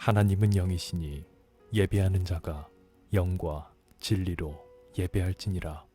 하나님은 영이시니 예배하는 자가 영과 진리로 예배할지니라.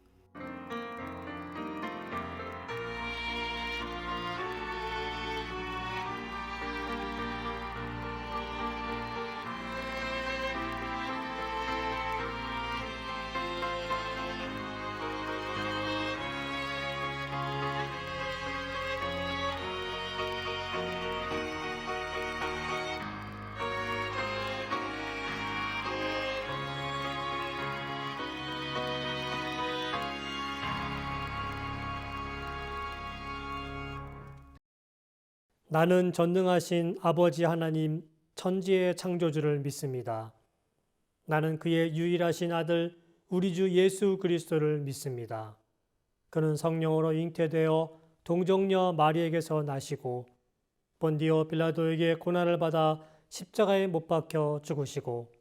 나는 전능하신 아버지 하나님 천지의 창조주를 믿습니다. 나는 그의 유일하신 아들 우리 주 예수 그리스도를 믿습니다. 그는 성령으로 잉태되어 동정녀 마리에게서 나시고 본디오 빌라도에게 고난을 받아 십자가에 못 박혀 죽으시고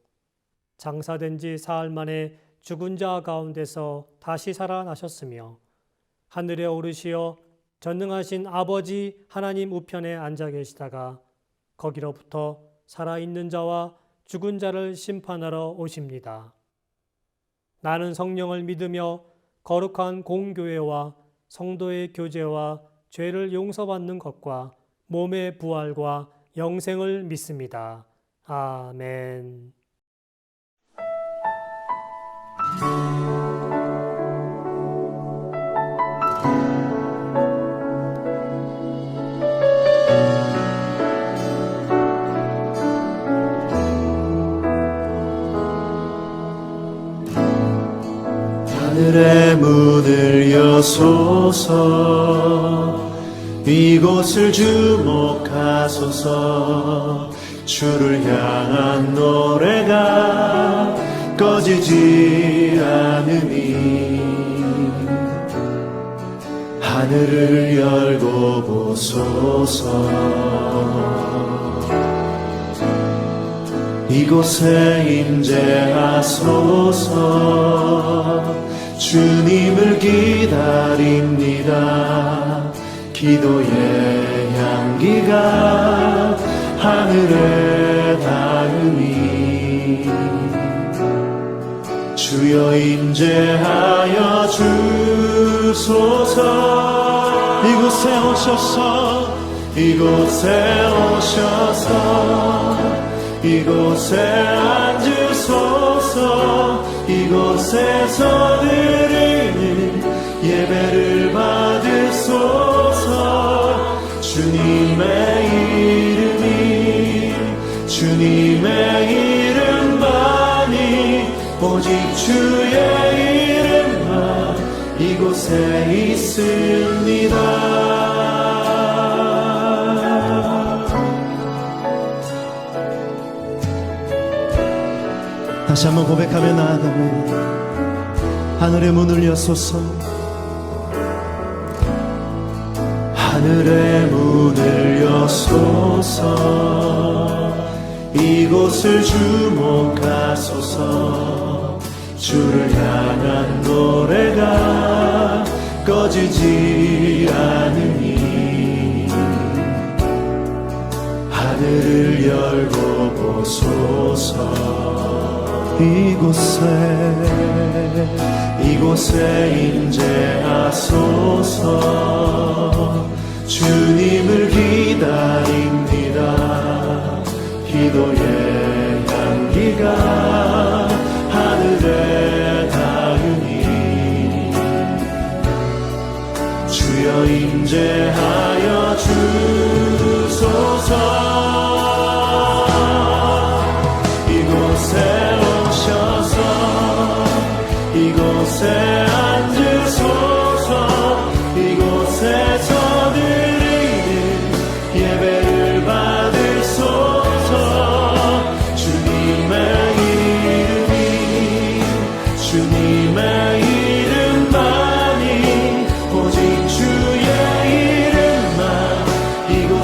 장사된 지 사흘 만에 죽은 자 가운데서 다시 살아나셨으며 하늘에 오르시어 전능하신 아버지 하나님 우편에 앉아 계시다가 거기로부터 살아있는 자와 죽은 자를 심판하러 오십니다. 나는 성령을 믿으며 거룩한 공교회와 성도의 교제와 죄를 용서받는 것과 몸의 부활과 영생을 믿습니다. 아멘. 하늘의 문을 여소서 이곳을 주목하소서 주를 향한 노래가 꺼지지 않으니 하늘을 열고 보소서 이곳에 임재하소서 주님을 기다립니다. 기도의 향기가 하늘에 닿으니 주여 임재하여 주소서 이곳에 오셔서 이곳에 오셔서 이곳에 앉으소서 이곳에서 드리는 예배를 받으소서 주님의 이름만이 오직 주의 이름만 이곳에 있습니다. 다시 한번 고백하며 나아가면 하늘의 문을 여소서 하늘의 문을 여소서 이곳을 주목하소서 주를 향한 노래가 꺼지지 않으니 하늘을 열고 보소서 이곳에 임재하소서 주님을 기다립니다. 기도의 향기가 하늘에 닿으니 주여 임재하여 주소서 이곳에 앉으소서 이곳에서 드리는 예배를 받으소서 주님의 이름만이 오직 주의 이름만 이곳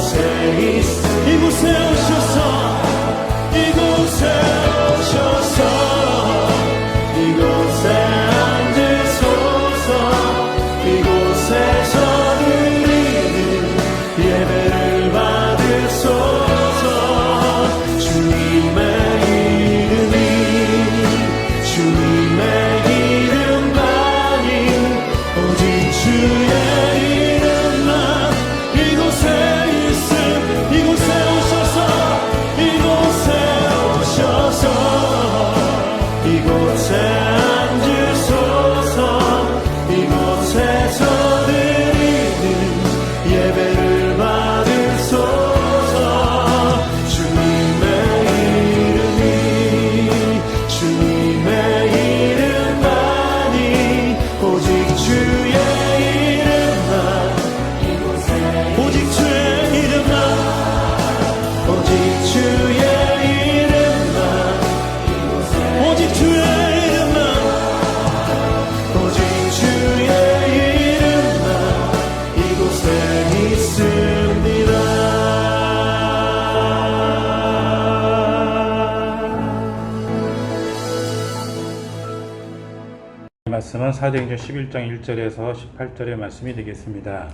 말씀은 사도행전 11장 1절에서 18절의 말씀이 되겠습니다.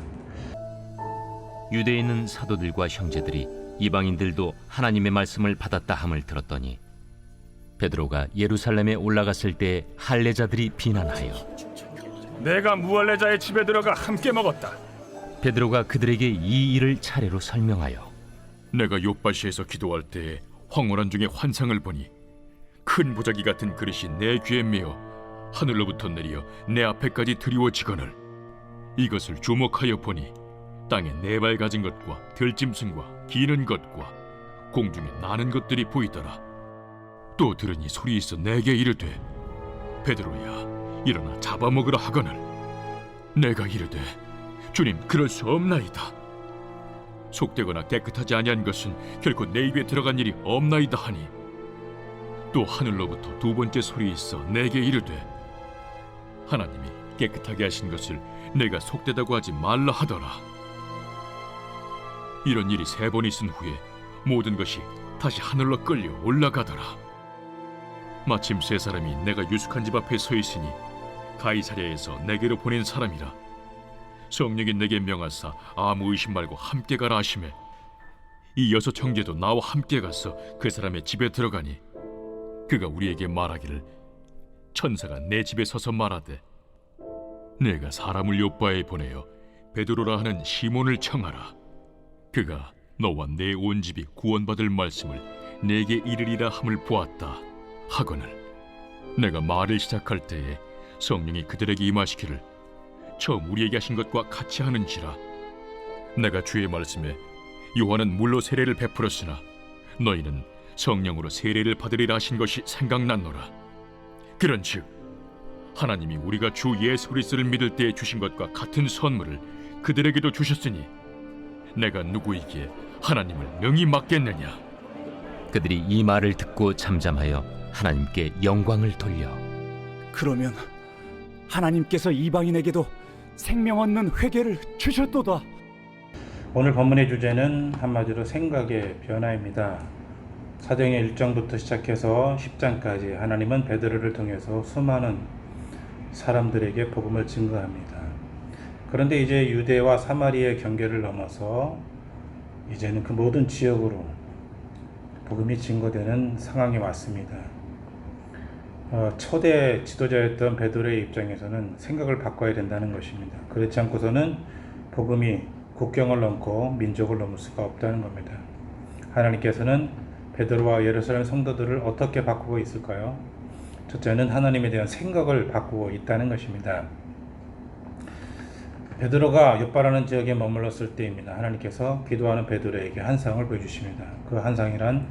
유대에 있는 사도들과 형제들이 이방인들도 하나님의 말씀을 받았다 함을 들었더니 베드로가 예루살렘에 올라갔을 때 할례자들이 비난하여 내가 무할례자의 집에 들어가 함께 먹었다. 베드로가 그들에게 이 일을 차례로 설명하여 내가 요바시에서 기도할 때에 황홀한 중에 환상을 보니 큰 보자기 같은 그릇이 내 귀에 메어 하늘로부터 내려 내 앞에까지 드리워지거늘 이것을 주목하여 보니 땅에 네 발 가진 것과 들짐승과 기는 것과 공중에 나는 것들이 보이더라. 또 들으니 소리 있어 내게 이르되 베드로야 일어나 잡아먹으라 하거늘 내가 이르되 주님 그럴 수 없나이다. 속되거나 깨끗하지 아니한 것은 결코 내 입에 들어간 일이 없나이다 하니 또 하늘로부터 두 번째 소리 있어 내게 이르되 하나님이 깨끗하게 하신 것을 내가 속되다고 하지 말라 하더라. 이런 일이 세 번 있은 후에 모든 것이 다시 하늘로 끌려 올라가더라. 마침 세 사람이 내가 유숙한 집 앞에 서 있으니 가이사랴에서 내게로 보낸 사람이라. 성령이 내게 명하사 아무 의심 말고 함께 가라 하시매 이 여섯 형제도 나와 함께 가서 그 사람의 집에 들어가니 그가 우리에게 말하기를 천사가 내 집에 서서 말하되 내가 사람을 요바에 보내어 베드로라 하는 시몬을 청하라. 그가 너와 내 온 집이 구원받을 말씀을 내게 이르리라 함을 보았다 하거늘 내가 말을 시작할 때에 성령이 그들에게 임하시기를 처음 우리에게 하신 것과 같이 하는지라. 내가 주의 말씀에 요한은 물로 세례를 베풀었으나 너희는 성령으로 세례를 받으리라 하신 것이 생각났노라. 그런즉 하나님이 우리가 주 예수 그리스도를 믿을 때에 주신 것과 같은 선물을 그들에게도 주셨으니 내가 누구이기에 하나님을 명히 맡겠느냐. 그들이 이 말을 듣고 잠잠하여 하나님께 영광을 돌려 그러면 하나님께서 이방인에게도 생명 얻는 회개를 주셨도다. 오늘 본문의 주제는 한마디로 생각의 변화입니다. 사도행전 1장부터 시작해서 10장까지 하나님은 베드로를 통해서 수많은 사람들에게 복음을 증거합니다. 그런데 이제 유대와 사마리아의 경계를 넘어서 이제는 그 모든 지역으로 복음이 증거되는 상황이 왔습니다. 초대 지도자였던 베드로의 입장에서는 생각을 바꿔야 된다는 것입니다. 그렇지 않고서는 복음이 국경을 넘고 민족을 넘을 수가 없다는 겁니다. 하나님께서는 베드로와 예루살렘 성도들을 어떻게 바꾸고 있을까요? 첫째는 하나님에 대한 생각을 바꾸고 있다는 것입니다. 베드로가 욥바라는 지역에 머물렀을 때입니다. 하나님께서 기도하는 베드로에게 한 상을 보여주십니다. 그 한 상이란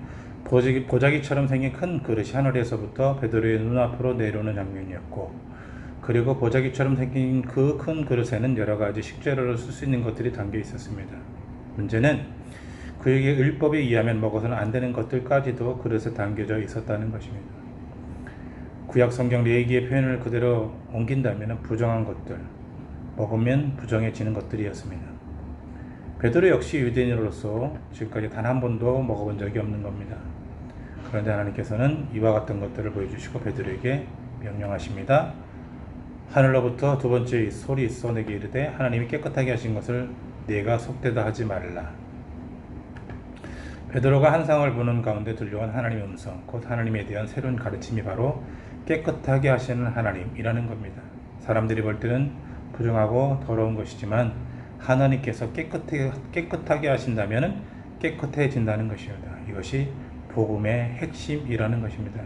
보자기처럼 생긴 큰 그릇이 하늘에서부터 베드로의 눈앞으로 내려오는 장면이었고, 그리고 보자기처럼 생긴 그 큰 그릇에는 여러 가지 식재료를 쓸 수 있는 것들이 담겨 있었습니다. 문제는 그에게 율법에 의하면 먹어서는 안 되는 것들까지도 그릇에 담겨져 있었다는 것입니다. 구약 성경 레위기의 표현을 그대로 옮긴다면 부정한 것들, 먹으면 부정해지는 것들이었습니다. 베드로 역시 유대인으로서 지금까지 단 한 번도 먹어본 적이 없는 겁니다. 그런데 하나님께서는 이와 같은 것들을 보여주시고 베드로에게 명령하십니다. 하늘로부터 두 번째 소리 있어 내게 이르되 하나님이 깨끗하게 하신 것을 네가 속되다 하지 말라. 베드로가 한 상을 보는 가운데 들려온 하나님의 음성, 곧 하나님에 대한 새로운 가르침이 바로 깨끗하게 하시는 하나님이라는 겁니다. 사람들이 볼 때는 부정하고 더러운 것이지만 하나님께서 깨끗하게 하신다면 깨끗해진다는 것입니다. 이것이 복음의 핵심이라는 것입니다.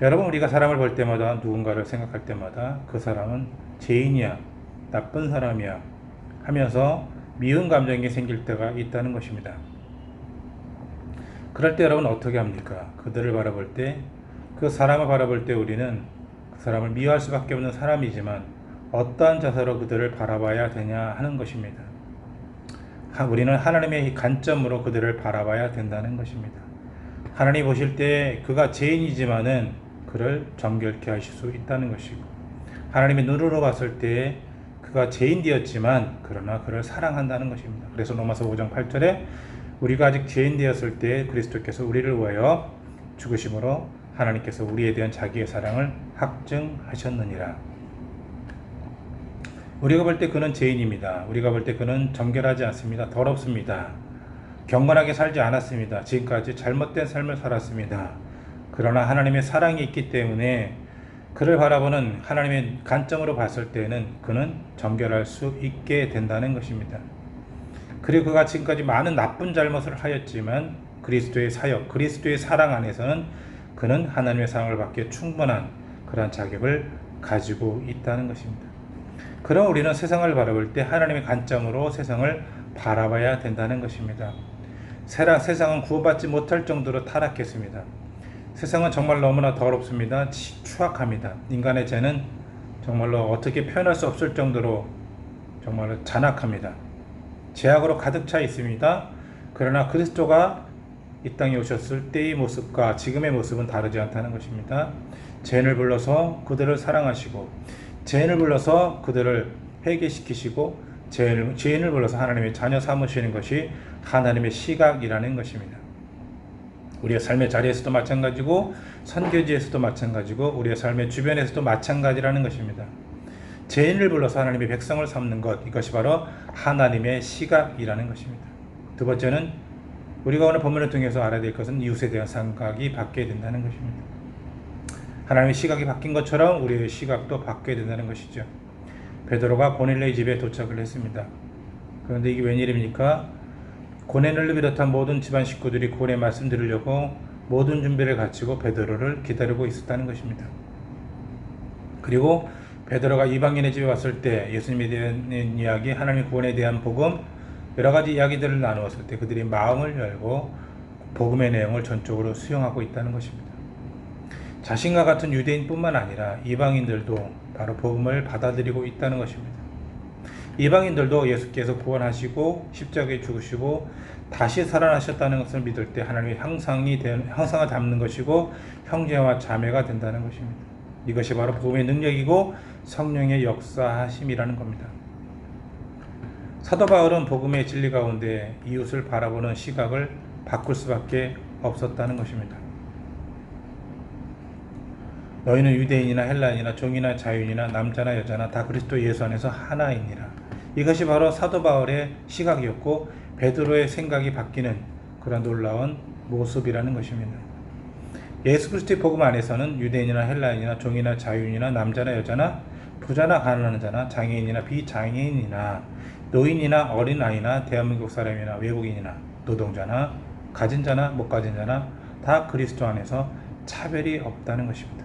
여러분, 우리가 사람을 볼 때마다, 누군가를 생각할 때마다 그 사람은 죄인이야, 나쁜 사람이야 하면서 미운 감정이 생길 때가 있다는 것입니다. 그럴 때 여러분 어떻게 합니까? 그들을 바라볼 때, 그 사람을 바라볼 때 우리는 그 사람을 미워할 수밖에 없는 사람이지만 어떠한 자세로 그들을 바라봐야 되냐 하는 것입니다. 우리는 하나님의 관점으로 그들을 바라봐야 된다는 것입니다. 하나님 보실 때 그가 죄인이지만은 그를 정결케 하실 수 있다는 것이고, 하나님의 눈으로 봤을 때 그가 죄인 되었지만 그러나 그를 사랑한다는 것입니다. 그래서 로마서 5장 8절에 우리가 아직 죄인 되었을 때 그리스도께서 우리를 위하여 죽으심으로 하나님께서 우리에 대한 자기의 사랑을 확증하셨느니라. 우리가 볼 때 그는 죄인입니다. 우리가 볼 때 그는 정결하지 않습니다. 더럽습니다. 경건하게 살지 않았습니다. 지금까지 잘못된 삶을 살았습니다. 그러나 하나님의 사랑이 있기 때문에 그를 바라보는 하나님의 관점으로 봤을 때는 그는 정결할 수 있게 된다는 것입니다. 그리고 그가 지금까지 많은 나쁜 잘못을 하였지만 그리스도의 사역, 그리스도의 사랑 안에서는 그는 하나님의 사랑을 받기에 충분한 그러한 자격을 가지고 있다는 것입니다. 그럼 우리는 세상을 바라볼 때 하나님의 관점으로 세상을 바라봐야 된다는 것입니다. 세상은 구원받지 못할 정도로 타락했습니다. 세상은 정말 너무나 더럽습니다. 추악합니다. 인간의 죄는 정말로 어떻게 표현할 수 없을 정도로 정말로 잔악합니다. 죄악으로 가득 차 있습니다. 그러나 그리스도가 이 땅에 오셨을 때의 모습과 지금의 모습은 다르지 않다는 것입니다. 죄인을 불러서 그들을 사랑하시고, 죄인을 불러서 그들을 회개시키시고, 죄인을 불러서 하나님의 자녀 삼으시는 것이 하나님의 시각이라는 것입니다. 우리의 삶의 자리에서도 마찬가지고 선교지에서도 마찬가지고 우리의 삶의 주변에서도 마찬가지라는 것입니다. 죄인을 불러서 하나님의 백성을 삼는 것, 이것이 바로 하나님의 시각이라는 것입니다. 두 번째는 우리가 오늘 본문을 통해서 알아야 될 것은 이웃에 대한 생각이 바뀌어야 된다는 것입니다. 하나님의 시각이 바뀐 것처럼 우리의 시각도 바뀌어야 된다는 것이죠. 베드로가 고넬료의 집에 도착을 했습니다. 그런데 이게 웬일입니까? 고넬료를 비롯한 모든 집안 식구들이 고넬의 말씀 들으려고 모든 준비를 갖추고 베드로를 기다리고 있었다는 것입니다. 그리고 베드로가 이방인의 집에 왔을 때 예수님에 대한 이야기, 하나님의 구원에 대한 복음, 여러 가지 이야기들을 나누었을 때 그들이 마음을 열고 복음의 내용을 전적으로 수용하고 있다는 것입니다. 자신과 같은 유대인뿐만 아니라 이방인들도 바로 복음을 받아들이고 있다는 것입니다. 이방인들도 예수께서 구원하시고 십자가에 죽으시고 다시 살아나셨다는 것을 믿을 때 하나님의 형상을 담는 것이고 형제와 자매가 된다는 것입니다. 이것이 바로 복음의 능력이고 성령의 역사하심이라는 겁니다. 사도 바울은 복음의 진리 가운데 이웃을 바라보는 시각을 바꿀 수밖에 없었다는 것입니다. 너희는 유대인이나 헬라인이나 종이나 자유인이나 남자나 여자나 다 그리스도 예수 안에서 하나이니라. 이것이 바로 사도 바울의 시각이었고 베드로의 생각이 바뀌는 그런 놀라운 모습이라는 것입니다. 예수 그리스도의 복음 안에서는 유대인이나 헬라인이나 종이나 자유인이나 남자나 여자나 부자나 가난한 자나 장애인이나 비장애인이나 노인이나 어린아이나 대한민국 사람이나 외국인이나 노동자나 가진 자나 못 가진 자나 다 그리스도 안에서 차별이 없다는 것입니다.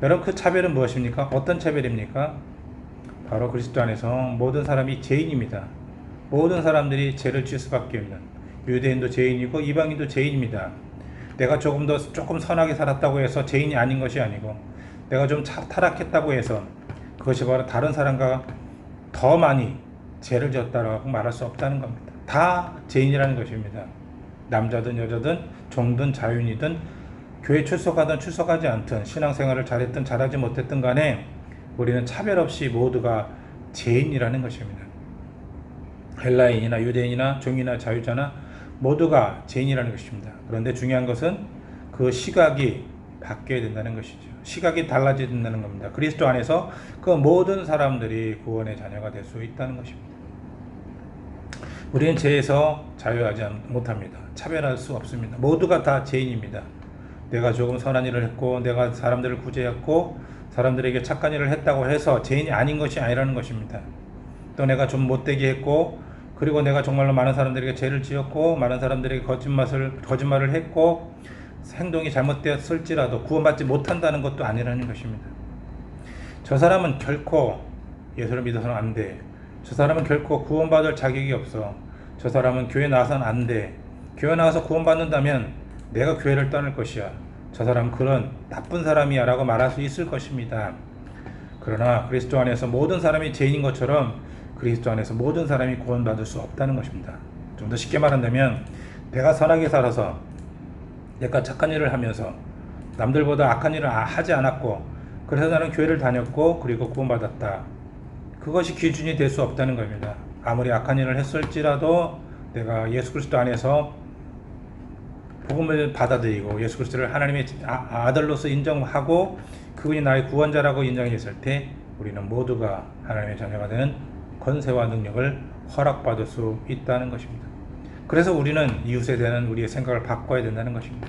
여러분, 그 차별은 무엇입니까? 어떤 차별입니까? 바로 그리스도 안에서 모든 사람이 죄인입니다. 모든 사람들이 죄를 지을 수밖에 없는, 유대인도 죄인이고 이방인도 죄인입니다. 내가 조금 선하게 살았다고 해서 죄인이 아닌 것이 아니고, 내가 좀 타락했다고 해서 그것이 바로 다른 사람과 더 많이 죄를 지었다라고 말할 수 없다는 겁니다. 다 죄인이라는 것입니다. 남자든 여자든 종든 자유인이든 교회 출석하든 출석하지 않든 신앙생활을 잘했든 잘하지 못했든 간에 우리는 차별 없이 모두가 죄인이라는 것입니다. 헬라인이나 유대인이나 종이나 자유자나 모두가 죄인이라는 것입니다. 그런데 중요한 것은 그 시각이 바뀌어야 된다는 것이죠. 시각이 달라져야 된다는 겁니다. 그리스도 안에서 그 모든 사람들이 구원의 자녀가 될 수 있다는 것입니다. 우리는 죄에서 자유하지 못합니다. 차별할 수 없습니다. 모두가 다 죄인입니다. 내가 조금 선한 일을 했고, 내가 사람들을 구제했고, 사람들에게 착한 일을 했다고 해서 죄인이 아닌 것이 아니라는 것입니다. 또 내가 좀 못되게 했고, 그리고 내가 정말로 많은 사람들에게 죄를 지었고, 많은 사람들에게 거짓말을 했고, 행동이 잘못되었을지라도 구원받지 못한다는 것도 아니라는 것입니다. 저 사람은 결코 예수를 믿어서는 안 돼. 저 사람은 결코 구원받을 자격이 없어. 저 사람은 교회 나와서는 안 돼. 교회 나와서 구원받는다면 내가 교회를 떠날 것이야. 저 사람은 그런 나쁜 사람이야 라고 말할 수 있을 것입니다. 그러나 그리스도 안에서 모든 사람이 죄인인 것처럼 그리스도 안에서 모든 사람이 구원받을 수 없다는 것입니다. 좀 더 쉽게 말한다면 내가 선하게 살아서 내가 착한 일을 하면서 남들보다 악한 일을 하지 않았고 그래서 나는 교회를 다녔고 그리고 구원받았다. 그것이 기준이 될 수 없다는 겁니다. 아무리 악한 일을 했을지라도 내가 예수 그리스도 안에서 복음을 받아들이고 예수 그리스도를 하나님의 아들로서 인정하고 그분이 나의 구원자라고 인정했을 때 우리는 모두가 하나님의 자녀가 되는 권세와 능력을 허락받을 수 있다는 것입니다. 그래서 우리는 이웃에 대한 우리의 생각을 바꿔야 된다는 것입니다.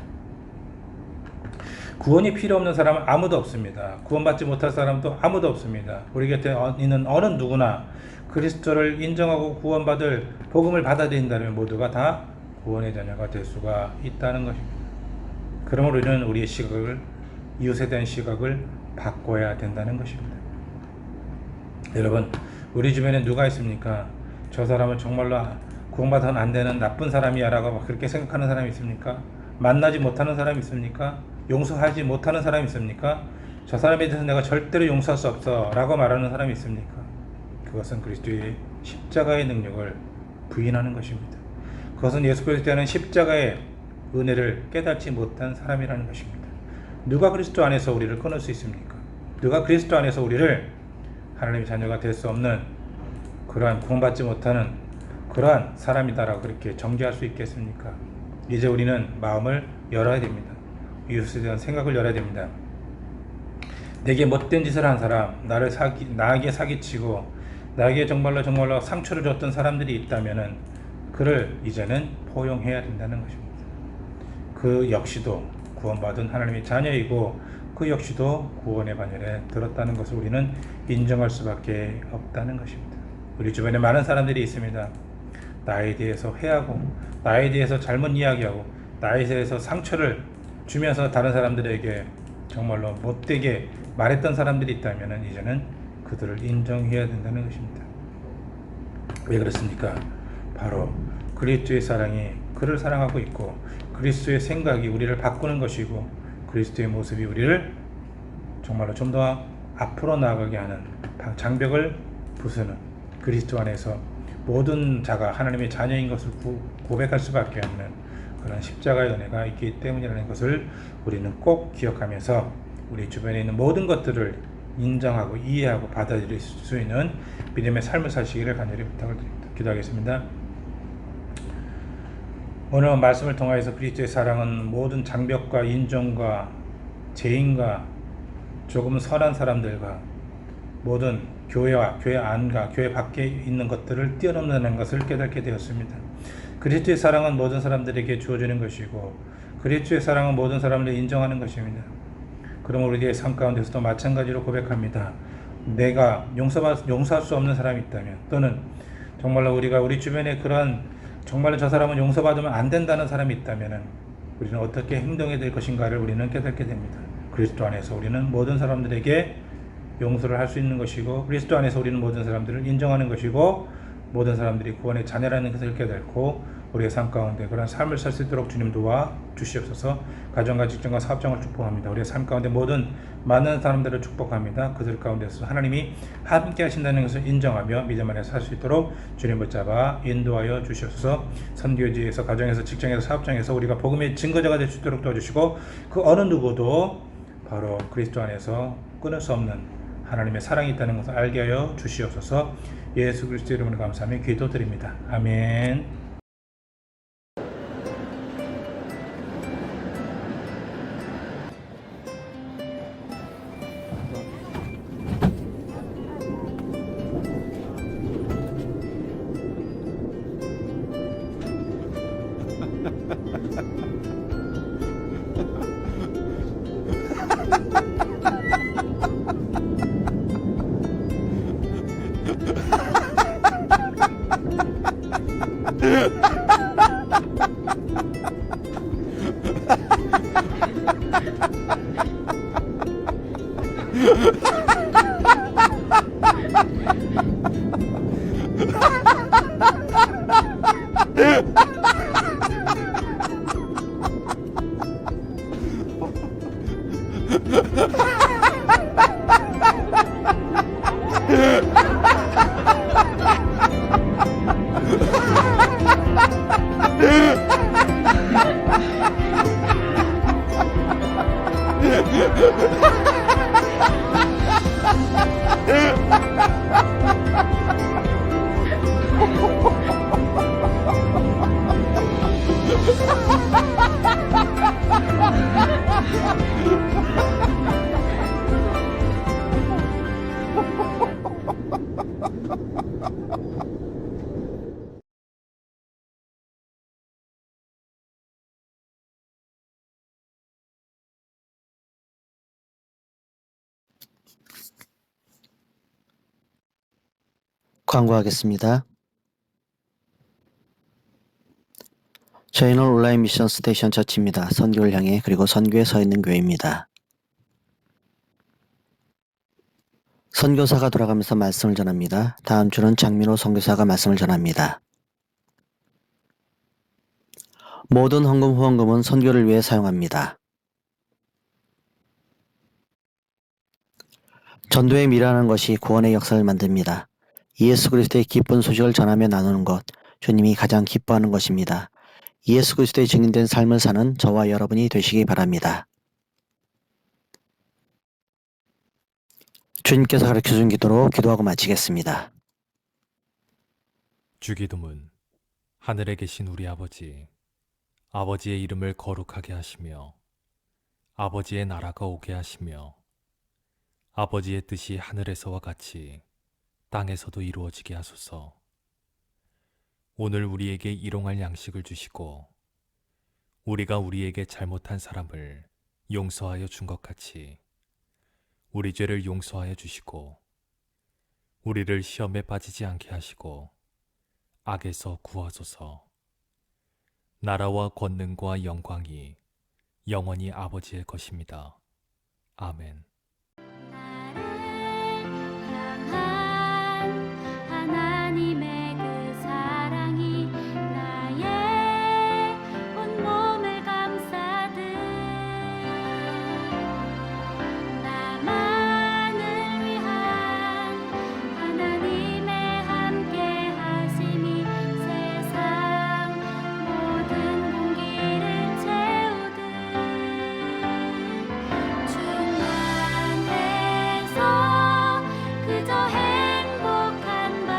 구원이 필요 없는 사람은 아무도 없습니다. 구원받지 못할 사람도 아무도 없습니다. 우리 곁에 있는 어느 누구나 그리스도를 인정하고 구원받을 복음을 받아들인다면 모두가 다 구원의 자녀가 될 수가 있다는 것입니다. 그러므로 우리는 우리의 시각을, 이웃에 대한 시각을 바꿔야 된다는 것입니다. 여러분, 우리 주변에 누가 있습니까? 저 사람은 정말로 구원받아서는 안 되는 나쁜 사람이야 라고 그렇게 생각하는 사람이 있습니까? 만나지 못하는 사람이 있습니까? 용서하지 못하는 사람이 있습니까? 저 사람에 대해서 내가 절대로 용서할 수 없어 라고 말하는 사람이 있습니까? 그것은 그리스도의 십자가의 능력을 부인하는 것입니다. 그것은 예수 그리스도에 대한 십자가의 은혜를 깨닫지 못한 사람이라는 것입니다. 누가 그리스도 안에서 우리를 끊을 수 있습니까? 누가 그리스도 안에서 우리를 하나님의 자녀가 될 수 없는 그러한 구원받지 못하는 그러한 사람이다라고 그렇게 정죄할 수 있겠습니까? 이제 우리는 마음을 열어야 됩니다. 이웃에 대한 생각을 열어야 됩니다. 내게 못된 짓을 한 사람, 나에게 사기치고 나에게 정말로 상처를 줬던 사람들이 있다면은 그를 이제는 포용해야 된다는 것입니다. 그 역시도 구원받은 하나님의 자녀이고 그 역시도 구원의 반열에 들었다는 것을 우리는 인정할 수밖에 없다는 것입니다. 우리 주변에 많은 사람들이 있습니다. 나에 대해서 회하고 나에 대해서 잘못 이야기하고 나에 대해서 상처를 주면서 다른 사람들에게 정말로 못되게 말했던 사람들이 있다면 이제는 그들을 인정해야 된다는 것입니다. 왜 그렇습니까? 바로 그리스도의 사랑이 그를 사랑하고 있고 그리스도의 생각이 우리를 바꾸는 것이고 그리스도의 모습이 우리를 정말로 좀 더 앞으로 나아가게 하는 장벽을 부수는 그리스도 안에서 모든 자가 하나님의 자녀인 것을 고백할 수밖에 없는 그런 십자가의 은혜가 있기 때문이라는 것을 우리는 꼭 기억하면서 우리 주변에 있는 모든 것들을 인정하고 이해하고 받아들일 수 있는 믿음의 삶을 사시기를 간절히 부탁을 드립니다. 기도하겠습니다. 오늘 말씀을 통하여서 그리스도의 사랑은 모든 장벽과 인정과 죄인과 조금 선한 사람들과 모든 교회와 교회 안과 교회 밖에 있는 것들을 뛰어넘는 것을 깨닫게 되었습니다. 그리스도의 사랑은 모든 사람들에게 주어지는 것이고 그리스도의 사랑은 모든 사람을 인정하는 것입니다. 그러므로 우리의 삶 가운데서도 마찬가지로 고백합니다. 내가 용서할 수 없는 사람이 있다면 또는 정말로 우리가 우리 주변에 그런 정말로 저 사람은 용서받으면 안 된다는 사람이 있다면 우리는 어떻게 행동해야 될 것인가를 우리는 깨닫게 됩니다. 그리스도 안에서 우리는 모든 사람들에게 용서를 할 수 있는 것이고 그리스도 안에서 우리는 모든 사람들을 인정하는 것이고 모든 사람들이 구원의 자녀라는 것을 깨닫고 우리의 삶 가운데 그런 삶을 살 수 있도록 주님 도와 주시옵소서. 가정과 직장과 사업장을 축복합니다. 우리의 삶 가운데 모든 많은 사람들을 축복합니다. 그들 가운데서 하나님이 함께 하신다는 것을 인정하며 믿음 안에 살 수 있도록 주님 붙잡아 인도하여 주시옵소서. 선교지에서 가정에서 직장에서 사업장에서 우리가 복음의 증거자가 될 수 있도록 도와주시고 그 어느 누구도 바로 그리스도 안에서 끊을 수 없는 하나님의 사랑이 있다는 것을 알게 하여 주시옵소서. 예수 그리스도 이름으로 감사하며 기도드립니다. 아멘. 광고하겠습니다. 저희는 온라인 미션 스테이션 처치입니다. 선교를 향해 그리고 선교에 서 있는 교회입니다. 선교사가 돌아가면서 말씀을 전합니다. 다음 주는 장민호 선교사가 말씀을 전합니다. 모든 헌금 후원금은 선교를 위해 사용합니다. 전도에 미련하는 것이 구원의 역사를 만듭니다. 예수 그리스도의 기쁜 소식을 전하며 나누는 것, 주님이 가장 기뻐하는 것입니다. 예수 그리스도의 증인된 삶을 사는 저와 여러분이 되시기 바랍니다. 주님께서 가르쳐준 기도로 기도하고 마치겠습니다. 주기도문. 하늘에 계신 우리 아버지, 아버지의 이름을 거룩하게 하시며 아버지의 나라가 오게 하시며 아버지의 뜻이 하늘에서와 같이 땅에서도 이루어지게 하소서. 오늘 우리에게 일용할 양식을 주시고 우리가 우리에게 잘못한 사람을 용서하여 준 것 같이 우리 죄를 용서하여 주시고 우리를 시험에 빠지지 않게 하시고 악에서 구하소서. 나라와 권능과 영광이 영원히 아버지의 것입니다. 아멘. 하나님의 그 사랑이 나의 온몸을 감싸듯 나만을 위한 하나님의 함께 하심이 세상 모든 공기를 채우듯 주만 해서 그저 행복한 밤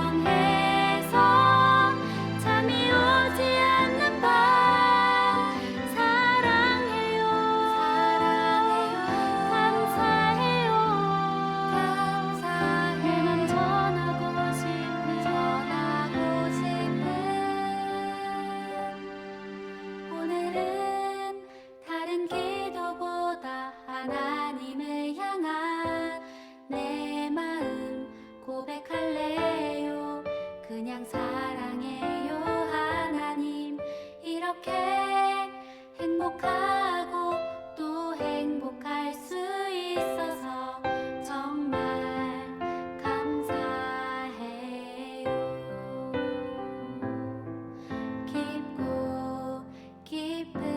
풍성해서 잠이 오지 않는 밤 사랑해요 감사해요 내맘 전하고 싶은 오늘은 다른 기도보다 하나님을 향한 내 마음 고백할래요. 그냥 사랑해요 하나님. 이렇게 행복하고 또 행복할 수 있어서 정말 감사해요. 깊고 깊은